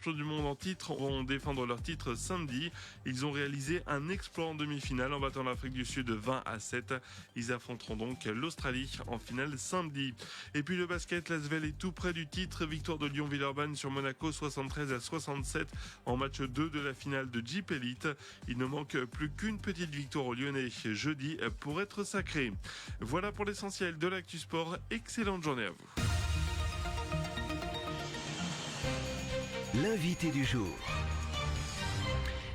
champions du monde en titre vont défendre leur titre samedi. Ils ont réalisé un exploit en demi-finale en battant l'Afrique du Sud 20-7. Ils affronteront donc l'Australie en finale samedi. Et puis le basket, l'Asvel est tout près du titre. Victoire de Lyon-Villeurbanne sur Monaco 73-67 en match 2 de la finale de Jeep Elite. Il ne manque plus qu'une petite victoire aux Lyonnais jeudi pour être sacré. Voilà pour l'essentiel de l'actu sport. Excellente journée à vous. L'invité du jour.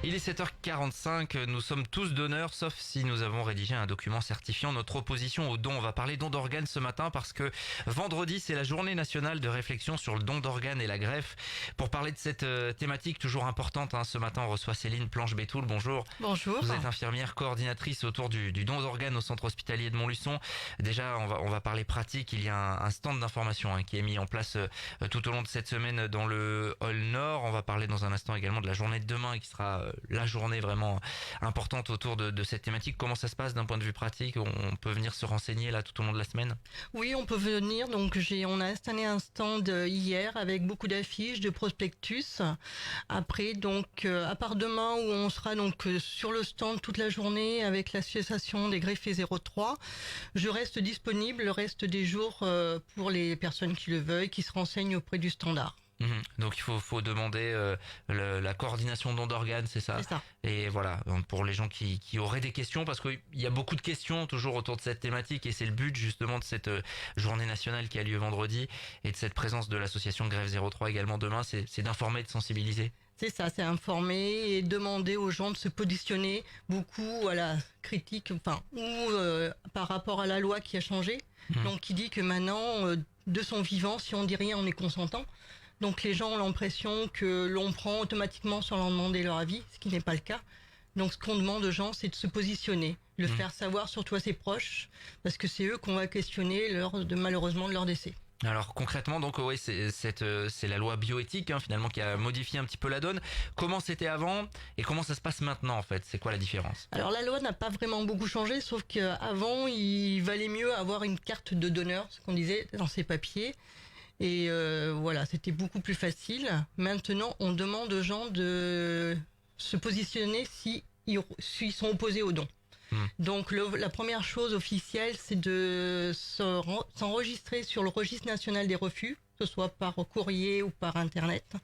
Il est 7h45, nous sommes tous donneurs, sauf si nous avons rédigé un document certifiant notre opposition au don. On va parler don d'organes ce matin parce que vendredi, c'est la journée nationale de réflexion sur le don d'organes et la greffe. Pour parler de cette thématique toujours importante, ce matin on reçoit Céline Planche-Bétoul. Bonjour. Bonjour. Vous êtes infirmière coordinatrice autour du don d'organes au centre hospitalier de Montluçon. Déjà, on va parler pratique. Il y a un stand d'information qui est mis en place tout au long de cette semaine dans le hall nord. On va parler dans un instant également de la journée de demain qui sera la journée vraiment importante autour de cette thématique. Comment ça se passe d'un point de vue pratique? On peut venir se renseigner là tout au long de la semaine? Oui, on peut venir. Donc on a installé un stand hier avec beaucoup d'affiches, de prospectus. Après, donc à part demain où on sera donc sur le stand toute la journée avec l'association des greffés 03, je reste disponible le reste des jours pour les personnes qui le veuillent, qui se renseignent auprès du standard. Donc il faut demander la coordination don d'organes, c'est ça? C'est ça. Et voilà, pour les gens qui auraient des questions, parce qu'il y a beaucoup de questions toujours autour de cette thématique, et c'est le but justement de cette journée nationale qui a lieu vendredi, et de cette présence de l'association Greffe 03 également demain, c'est d'informer, de sensibiliser. C'est ça, c'est informer et demander aux gens de se positionner beaucoup à la critique, par rapport à la loi qui a changé. Donc qui dit que maintenant, de son vivant, si on dit rien, on est consentant. Donc les gens ont l'impression que l'on prend automatiquement sans leur demander leur avis, ce qui n'est pas le cas. Donc ce qu'on demande aux gens, c'est de se positionner, le faire savoir surtout à ses proches, parce que c'est eux qu'on va questionner malheureusement de leur décès. Alors concrètement, donc oui, c'est la loi bioéthique finalement qui a modifié un petit peu la donne. Comment c'était avant et comment ça se passe maintenant en fait? C'est quoi la différence? Alors la loi n'a pas vraiment beaucoup changé, sauf qu'avant il valait mieux avoir une carte de donneur, ce qu'on disait dans ses papiers. Et voilà, c'était beaucoup plus facile. Maintenant, on demande aux gens de se positionner s'ils sont opposés au don. Donc la première chose officielle, c'est de s'enregistrer sur le registre national des refus, que ce soit par courrier ou par internet,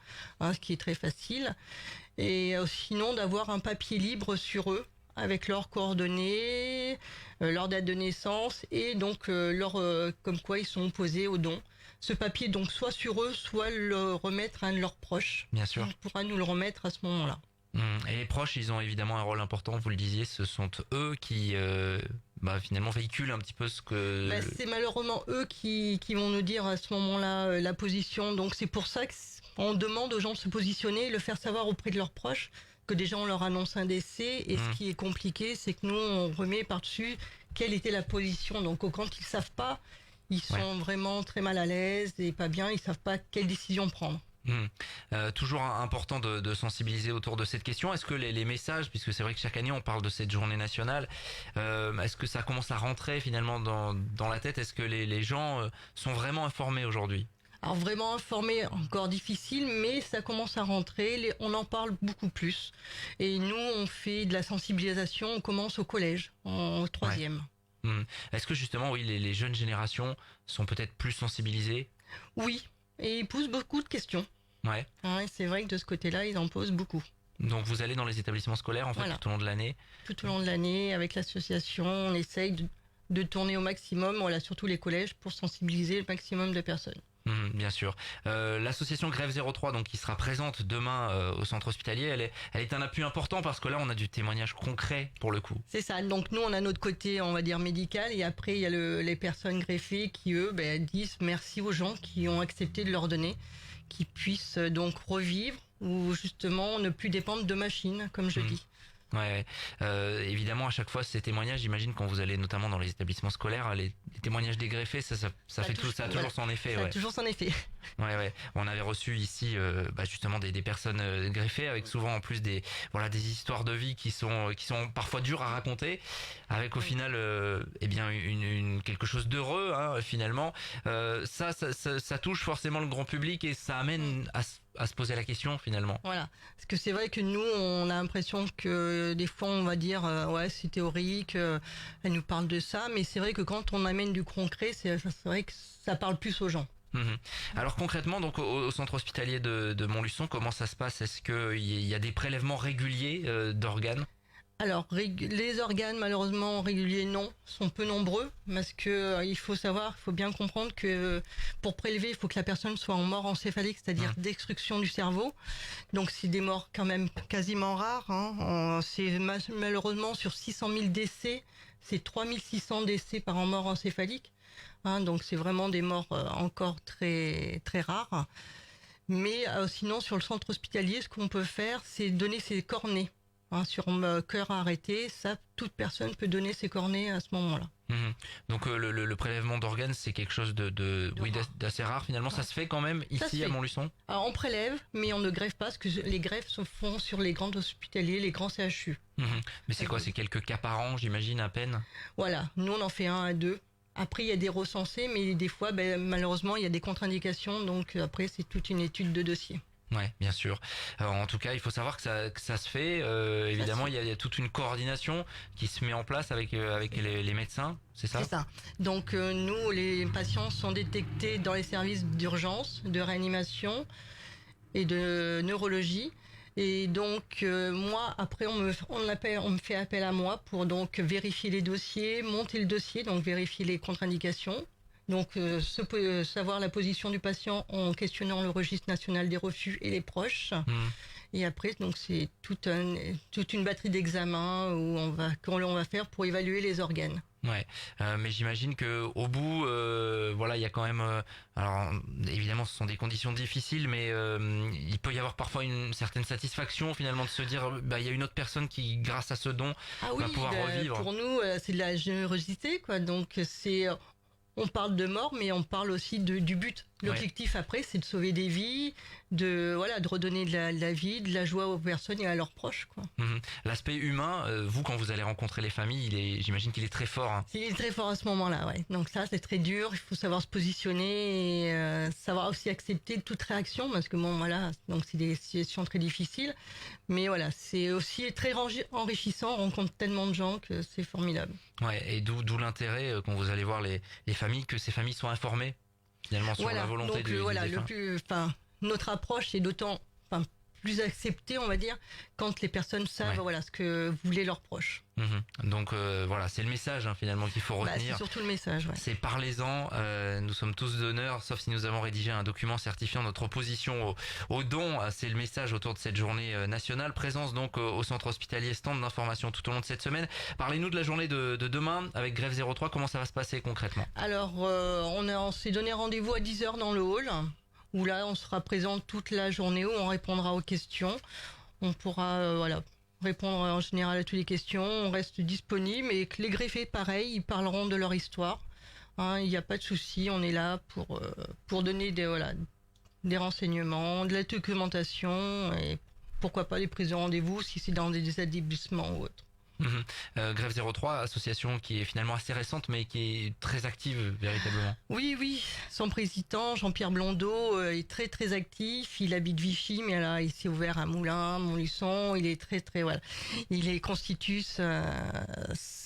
ce qui est très facile. Et sinon d'avoir un papier libre sur eux, avec leurs coordonnées, leur date de naissance et donc comme quoi ils sont opposés au don. Ce papier donc soit sur eux, soit le remettre à un de leurs proches. Bien sûr. On pourra nous le remettre à ce moment-là. Et les proches, ils ont évidemment un rôle important, vous le disiez, ce sont eux qui finalement véhiculent un petit peu ce que... C'est malheureusement eux qui vont nous dire à ce moment-là la position. Donc c'est pour ça qu'on demande aux gens de se positionner et le faire savoir auprès de leurs proches, que déjà on leur annonce un décès. Et ce qui est compliqué, c'est que nous, on remet par-dessus quelle était la position. Donc quand ils savent pas, ils sont vraiment très mal à l'aise et pas bien, ils savent pas quelle décision prendre. Toujours important de sensibiliser autour de cette question. Est-ce que les messages, puisque c'est vrai que chaque année on parle de cette journée nationale, est-ce que ça commence à rentrer finalement dans la tête? Est-ce que les gens sont vraiment informés aujourd'hui? Alors vraiment informés, encore difficile, mais ça commence à rentrer, on en parle beaucoup plus. Et nous, on fait de la sensibilisation, on commence au collège, au 3e. Est-ce que justement, oui, les jeunes générations sont peut-être plus sensibilisées? Oui, et ils posent beaucoup de questions. Ouais. C'est vrai que de ce côté-là, ils en posent beaucoup. Donc vous allez dans les établissements scolaires en fait tout au long de l'année? Tout au long de l'année, avec l'association, on essaye de tourner au maximum, surtout les collèges, pour sensibiliser le maximum de personnes. Bien sûr. L'association Greffe 03 donc qui sera présente demain au centre hospitalier, elle est un appui important parce que là on a du témoignage concret pour le coup. C'est ça. Donc nous on a notre côté on va dire médical et après il y a les personnes greffées qui eux disent merci aux gens qui ont accepté de leur donner, qui puissent donc revivre ou justement ne plus dépendre de machines comme je dis. Ouais, évidemment à chaque fois ces témoignages, j'imagine quand vous allez notamment dans les établissements scolaires, les témoignages des greffés, ça a toujours son effet. Ça a toujours son effet. Ouais. On avait reçu ici justement des personnes greffées avec souvent en plus des histoires de vie qui sont parfois dures à raconter, avec au final quelque chose d'heureux finalement. Ça touche forcément le grand public et ça amène à se poser la question finalement. Voilà. Parce que c'est vrai que nous, on a l'impression que des fois, on va dire, ouais, c'est théorique, elle nous parle de ça, mais c'est vrai que quand on amène du concret, c'est vrai que ça parle plus aux gens. Mhm. Alors concrètement, donc au centre hospitalier de Montluçon, comment ça se passe? Est-ce qu'il y a des prélèvements réguliers d'organes? Alors, les organes, malheureusement, réguliers, non, sont peu nombreux, parce que il faut savoir, il faut bien comprendre que pour prélever, il faut que la personne soit en mort encéphalique, c'est-à-dire destruction du cerveau. Donc, c'est des morts quand même quasiment rares. Hein. C'est malheureusement sur 600 000 décès, c'est 3600 décès par an mort encéphalique. Hein, donc, c'est vraiment des morts encore très très rares. Mais sinon, sur le centre hospitalier, ce qu'on peut faire, c'est donner ses cornets. Hein, sur cœur arrêté, ça, toute personne peut donner ses cornets à ce moment-là. Mhm. Donc le prélèvement d'organes, c'est quelque chose oui, d'assez rare finalement. Ouais. Ça se fait quand même ici à Montluçon? Alors on prélève, mais on ne greffe pas, parce que les greffes se font sur les grands hospitaliers, les grands CHU. Mhm. Mais c'est quoi? C'est quelques cas par an, j'imagine, à peine? Voilà, nous on en fait 1 à 2. Après, il y a des recensés, mais des fois, malheureusement, il y a des contre-indications. Donc après, c'est toute une étude de dossier. Ouais, bien sûr. Alors, en tout cas, il faut savoir que ça se fait. Évidemment, il y a toute une coordination qui se met en place avec les médecins, c'est ça? C'est ça. Donc nous, les patients sont détectés dans les services d'urgence, de réanimation et de neurologie. Et donc moi, après, on me fait appel à moi pour donc vérifier les dossiers, monter le dossier, donc vérifier les contre-indications. Donc, savoir la position du patient en questionnant le registre national des refus et les proches. Et après, donc c'est toute une batterie d'examens qu'on va faire pour évaluer les organes. Ouais, mais j'imagine que au bout, voilà, il y a quand même. Alors, évidemment, ce sont des conditions difficiles, mais il peut y avoir parfois une certaine satisfaction finalement de se dire, il y a une autre personne qui, grâce à ce don, va pouvoir revivre. Pour nous, c'est de la générosité, quoi. Donc on parle de mort, mais on parle aussi du but. L'objectif après, c'est de sauver des vies, de redonner de la vie, de la joie aux personnes et à leurs proches, quoi. L'aspect humain, vous, quand vous allez rencontrer les familles, j'imagine qu'il est très fort. Hein. Il est très fort à ce moment-là, ouais. Donc ça, c'est très dur. Il faut savoir se positionner et savoir aussi accepter toute réaction, parce que bon, voilà, donc c'est des situations très difficiles. Mais voilà, c'est aussi très enrichissant. On rencontre tellement de gens que c'est formidable. Ouais, et d'où l'intérêt quand vous allez voir les familles, que ces familles soient informées finalement sur la volonté du défunt. Notre approche est d'autant plus acceptée, on va dire, quand les personnes savent ce que voulaient leurs proches. Donc voilà, c'est le message finalement qu'il faut retenir. C'est surtout le message. Ouais. C'est parlez-en. Nous sommes tous donneurs, sauf si nous avons rédigé un document certifiant notre opposition au don. C'est le message autour de cette journée nationale. Présence donc au centre hospitalier, stand d'information tout au long de cette semaine. Parlez-nous de la journée de demain avec Grève 03. Comment ça va se passer concrètement? Alors, on s'est donné rendez-vous à 10h dans le hall, où là, on sera présent toute la journée, où on répondra aux questions. On pourra, répondre en général à toutes les questions. On reste disponible, et que les greffés, pareil, ils parleront de leur histoire. Hein, il n'y a pas de souci, on est là pour donner des renseignements, de la documentation, et pourquoi pas les prises de rendez-vous si c'est dans des établissements ou autres. Grève 03, association qui est finalement assez récente mais qui est très active véritablement. Oui, son président Jean-Pierre Blondeau est très très actif. Il habite Vichy, mais là il s'est ouvert à Moulins, Montluçon. Il est très il constitue sa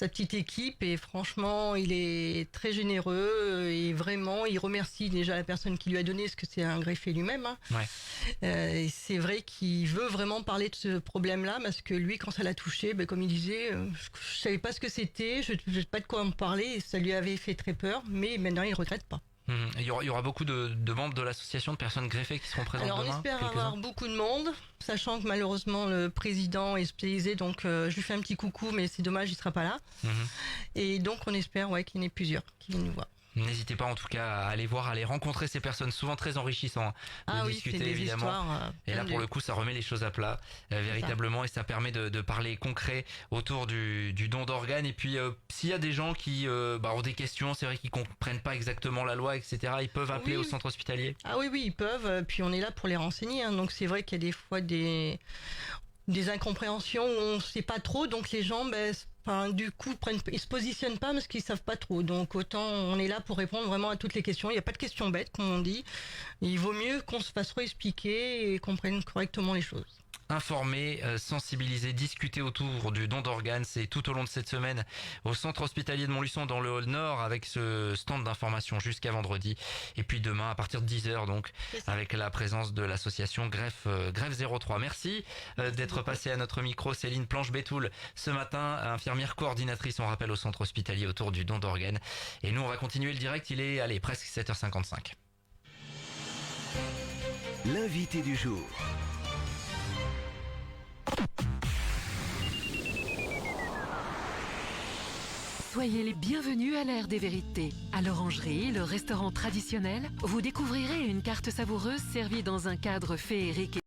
petite équipe, et franchement il est très généreux, et vraiment il remercie déjà la personne qui lui a donné, parce que c'est un greffé lui-même. Hein. Et c'est vrai qu'il veut vraiment parler de ce problème-là, parce que lui, quand ça l'a touché, comme il disait, je savais pas ce que c'était, je ne savais pas de quoi en parler, et ça lui avait fait très peur, mais maintenant il regrette pas. Il y aura beaucoup de membres de l'association, de personnes greffées qui seront présentes demain. Alors on espère avoir beaucoup de monde, sachant que malheureusement le président est hospitalisé, donc je lui fais un petit coucou, mais c'est dommage, il sera pas là. Et donc on espère qu'il y en ait plusieurs qui viennent nous voir. N'hésitez pas en tout cas à aller voir, à aller rencontrer ces personnes, souvent très enrichissant de discuter évidemment. Et là pour le coup ça remet les choses à plat véritablement, et ça permet de parler concret autour du don d'organes. Et puis s'il y a des gens qui ont des questions, c'est vrai qu'ils comprennent pas exactement la loi, etc., ils peuvent appeler au centre hospitalier. Ah oui, ils peuvent, puis on est là pour les renseigner, hein. Donc c'est vrai qu'il y a des fois des incompréhensions où on ne sait pas trop, donc les gens enfin, du coup, ils se positionnent pas parce qu'ils savent pas trop. Donc autant on est là pour répondre vraiment à toutes les questions. Il n'y a pas de questions bêtes, comme on dit. Il vaut mieux qu'on se fasse réexpliquer et qu'on prenne correctement les choses. Informer, sensibiliser, discuter autour du don d'organes, c'est tout au long de cette semaine au centre hospitalier de Montluçon dans le Hall Nord avec ce stand d'information jusqu'à vendredi. Et puis demain à partir de 10h donc avec la présence de l'association Greffe 03. Merci d'être passé à notre micro Céline Planche-Bétoul ce matin, infirmière coordinatrice on rappelle au centre hospitalier autour du don d'organes. Et nous on va continuer le direct, il est presque 7h55. L'invité du jour. Soyez les bienvenus à l'ère des vérités. À l'Orangerie, le restaurant traditionnel, vous découvrirez une carte savoureuse servie dans un cadre féerique.